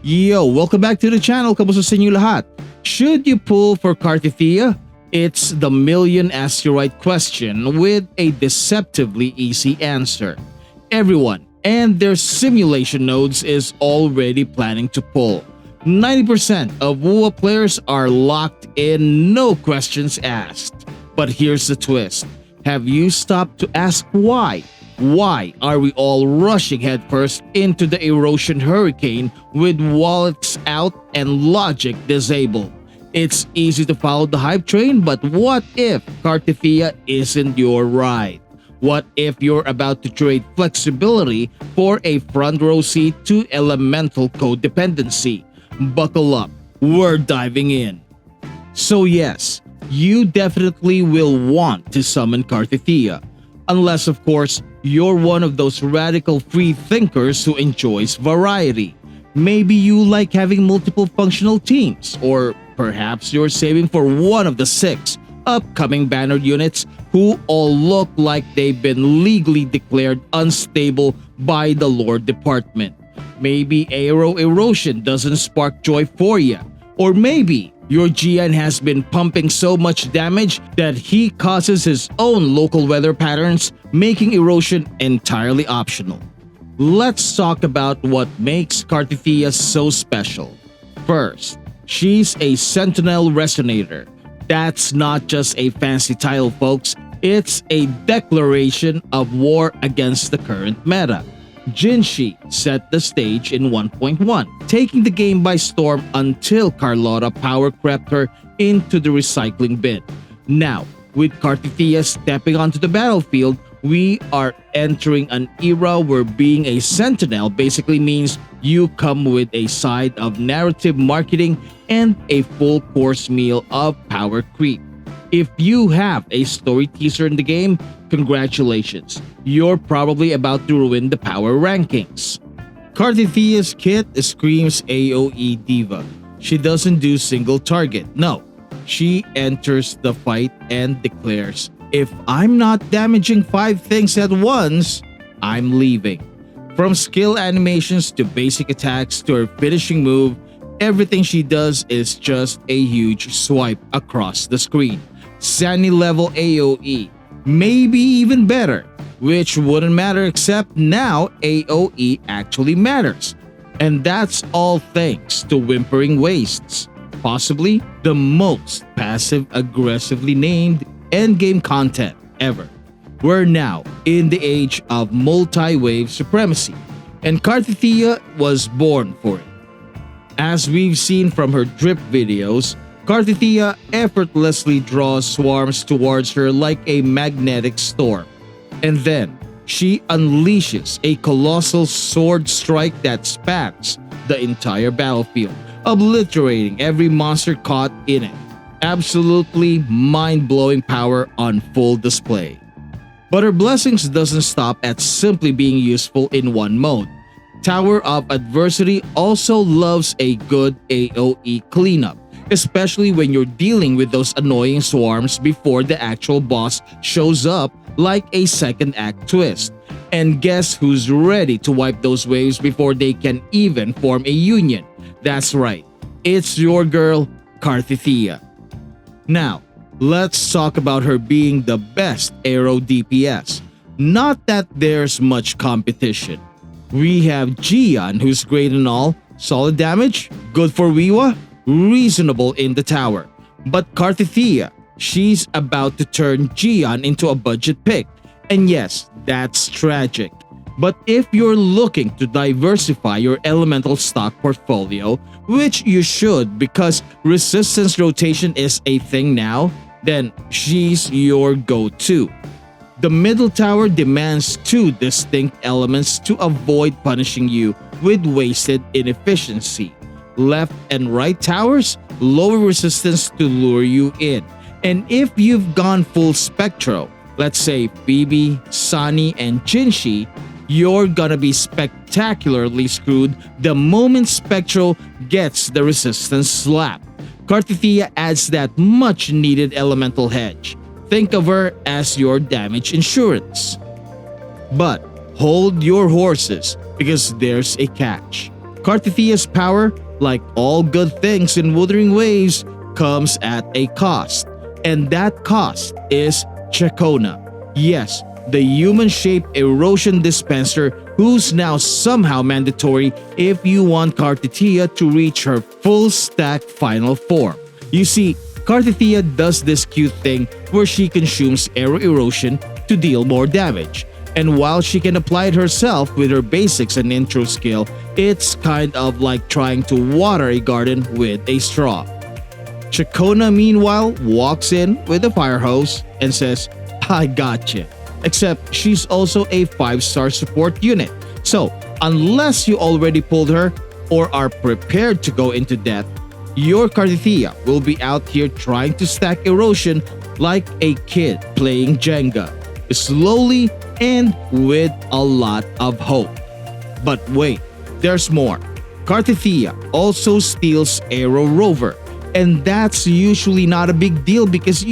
Yo, welcome back to the channel. Kamusta sa inyo lahat? Should you pull for Cartethyia? It's the million ask you right question with a deceptively easy answer. Everyone and their simulation nodes is already planning to pull. 90% of wuwa players are locked in, no questions asked. But here's the twist. Have you stopped to ask why? Why are we all rushing headfirst into the erosion hurricane with wallets out and logic disabled? It's easy to follow the hype train, but what if Cartifia isn't your ride? What if you're about to trade flexibility for a front row seat to elemental codependency? Buckle up, we're diving in. So yes, you definitely will want to summon Cartethyia. Unless of course, you're one of those radical free thinkers who enjoys variety. Maybe you like having multiple functional teams, or perhaps you're saving for one of the 6 upcoming bannered units who all look like they've been legally declared unstable by the lore department. Maybe aero erosion doesn't spark joy for you, or maybe your GN has been pumping so much damage that he causes his own local weather patterns, making erosion entirely optional. Let's talk about what makes Cartifia so special. First, she's a Sentinel Resonator. That's not just a fancy title, folks. It's a declaration of war against the current meta. Jinshi set the stage in 1.1, taking the game by storm until Carlotta power crept her into the recycling bin. Now, with Cartifia stepping onto the battlefield, we are entering an era where being a sentinel basically means you come with a side of narrative marketing and a full course meal of power creep. If you have a story teaser in the game, congratulations, you're probably about to ruin the power rankings. Cartethia's kit screams AoE diva. She doesn't do single target, no. She enters the fight and declares, if I'm not damaging 5 things at once, I'm leaving. From skill animations to basic attacks to her finishing move, everything she does is just a huge swipe across the screen. Zani level AoE, maybe even better, which wouldn't matter except now AoE actually matters. And that's all thanks to Whimpering Wastes, possibly the most passive-aggressively named endgame content ever. We're now in the age of multi-wave supremacy, and Cartethyia was born for it. As we've seen from her drip videos, Cartethyia effortlessly draws swarms towards her like a magnetic storm. And then, she unleashes a colossal sword strike that spans the entire battlefield, obliterating every monster caught in it. Absolutely mind-blowing power on full display. But her blessings doesn't stop at simply being useful in one mode. Tower of Adversity also loves a good AoE cleanup, especially when you're dealing with those annoying swarms before the actual boss shows up like a second act twist. And guess who's ready to wipe those waves before they can even form a union? That's right, it's your girl, Cartethyia. Now, let's talk about her being the best aero DPS. Not that there's much competition. We have Gian, who's great and all, solid damage, good for wuwa, reasonable in the tower. But Cartethyia, she's about to turn Gian into a budget pick. And yes, that's tragic. But if you're looking to diversify your elemental stock portfolio, which you should because resistance rotation is a thing now, then she's your go-to. The middle tower demands 2 distinct elements to avoid punishing you with wasted inefficiency. Left and right towers, lower resistance to lure you in. And if you've gone full spectro, let's say Phoebe, Zani, and Jinshi, you're gonna be spectacularly screwed the moment Spectro gets the resistance slap. Cartethyia adds that much needed elemental hedge. Think of her as your damage insurance. But hold your horses because there's a catch. Cartethia's power, like all good things in Wuthering Waves, comes at a cost. And that cost is Chacona. Yes, the human-shaped erosion dispenser who's now somehow mandatory if you want Cartethyia to reach her full stack final form. You see, Cartethyia does this cute thing where she consumes aero erosion to deal more damage. And while she can apply it herself with her basics and intro skill, it's kind of like trying to water a garden with a straw. Chacona meanwhile walks in with a fire hose and says, "I gotcha." Except she's also a 5-star support unit. So unless you already pulled her or are prepared to go into depth, your Cartifia will be out here trying to stack erosion like a kid playing Jenga, slowly and with a lot of hope. But wait, there's more. Cartethyia also steals Aero Rover, and that's usually not a big deal because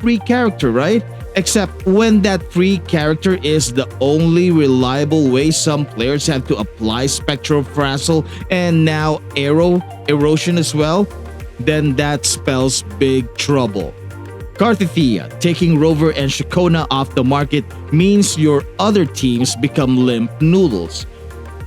free character, right? Except when that free character is the only reliable way some players have to apply Spectral Frazzle and now Aero Erosion as well, then that spells big trouble. Cartethyia taking Rover and Chacona off the market means your other teams become limp noodles.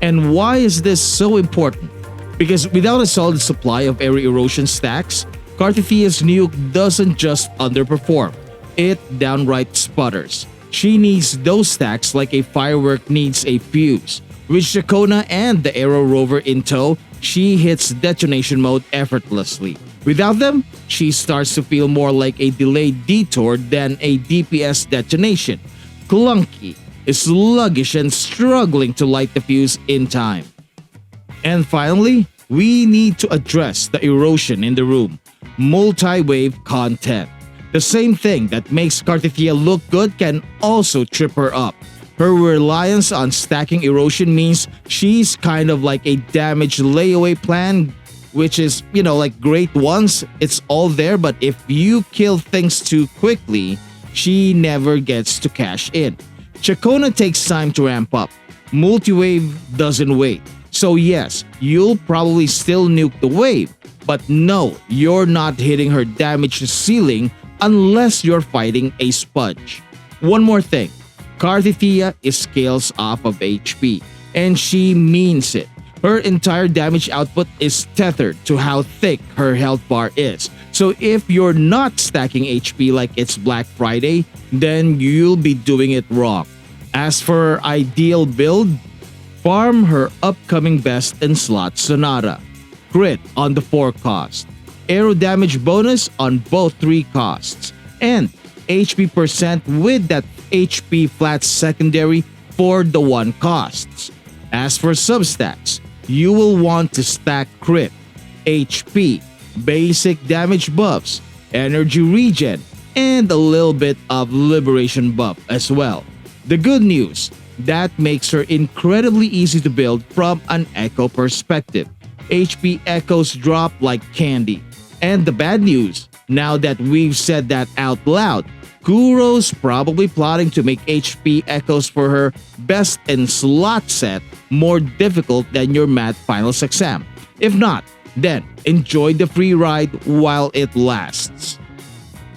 And why is this so important? Because without a solid supply of aero erosion stacks, Cartethyia's nuke doesn't just underperform, it downright sputters. She needs those stacks like a firework needs a fuse. With Chacona and the Aero Rover in tow, she hits detonation mode effortlessly. Without them, she starts to feel more like a delayed detour than a DPS detonation. Clunky, sluggish, and struggling to light the fuse in time. And finally, we need to address the erosion in the room. Multi-wave content. The same thing that makes Cartethyia look good can also trip her up. Her reliance on stacking erosion means she's kind of like a damage layaway plan, which is, like great once it's all there, but if you kill things too quickly, she never gets to cash in. Chacona takes time to ramp up. Multi-wave doesn't wait. So yes, you'll probably still nuke the wave, but no, you're not hitting her damage ceiling unless you're fighting a sponge. One more thing, Cartethyia scales off of HP, and she means it. Her entire damage output is tethered to how thick her health bar is. So if you're not stacking HP like it's Black Friday, then you'll be doing it wrong. As for her ideal build, farm her upcoming best in slot Sonata. Crit on the 4 cost. Aero damage bonus on both 3 costs. And HP percent with that HP flat secondary for the 1 costs. As for substats, you will want to stack crit, HP, basic damage buffs, energy regen, and a little bit of liberation buff as well. The good news, that makes her incredibly easy to build from an echo perspective. HP echoes drop like candy. And the bad news, now that we've said that out loud, Kuro's probably plotting to make HP echoes for her best in slot set more difficult than your math finals exam. If not, then enjoy the free ride while it lasts.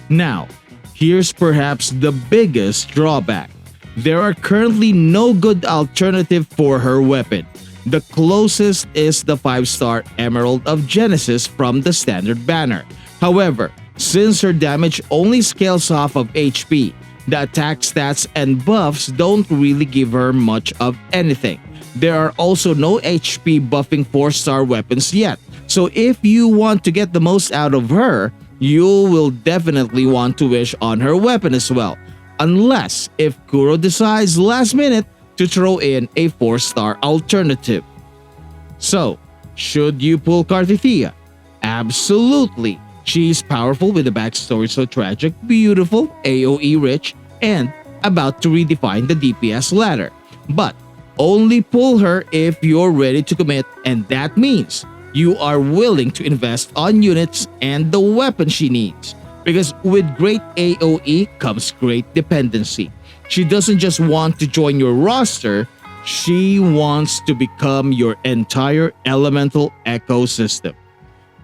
Now, here's perhaps the biggest drawback. There are currently no good alternative for her weapon. The closest is the 5-star Emerald of Genesis from the standard banner. However, since her damage only scales off of HP, the attack stats and buffs don't really give her much of anything. There are also no HP buffing 4-star weapons yet, so if you want to get the most out of her, you will definitely want to wish on her weapon as well. Unless if Kuro decides last minute to throw in a 4-star alternative. So, should you pull Cartethyia? Absolutely. She's powerful with a backstory so tragic, beautiful, AoE rich, and about to redefine the DPS ladder. But only pull her if you're ready to commit, and that means you are willing to invest on units and the weapon she needs. Because with great AoE comes great dependency. She doesn't just want to join your roster, She wants to become your entire elemental ecosystem.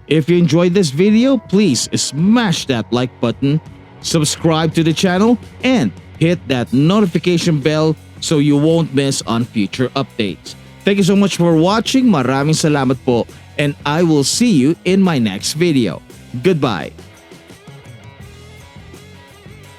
If you enjoyed this video, please smash that like button, subscribe to the channel, and hit that notification bell so you won't miss on future updates. Thank you so much for watching. Maraming salamat po, and I will see you in my next video. Goodbye.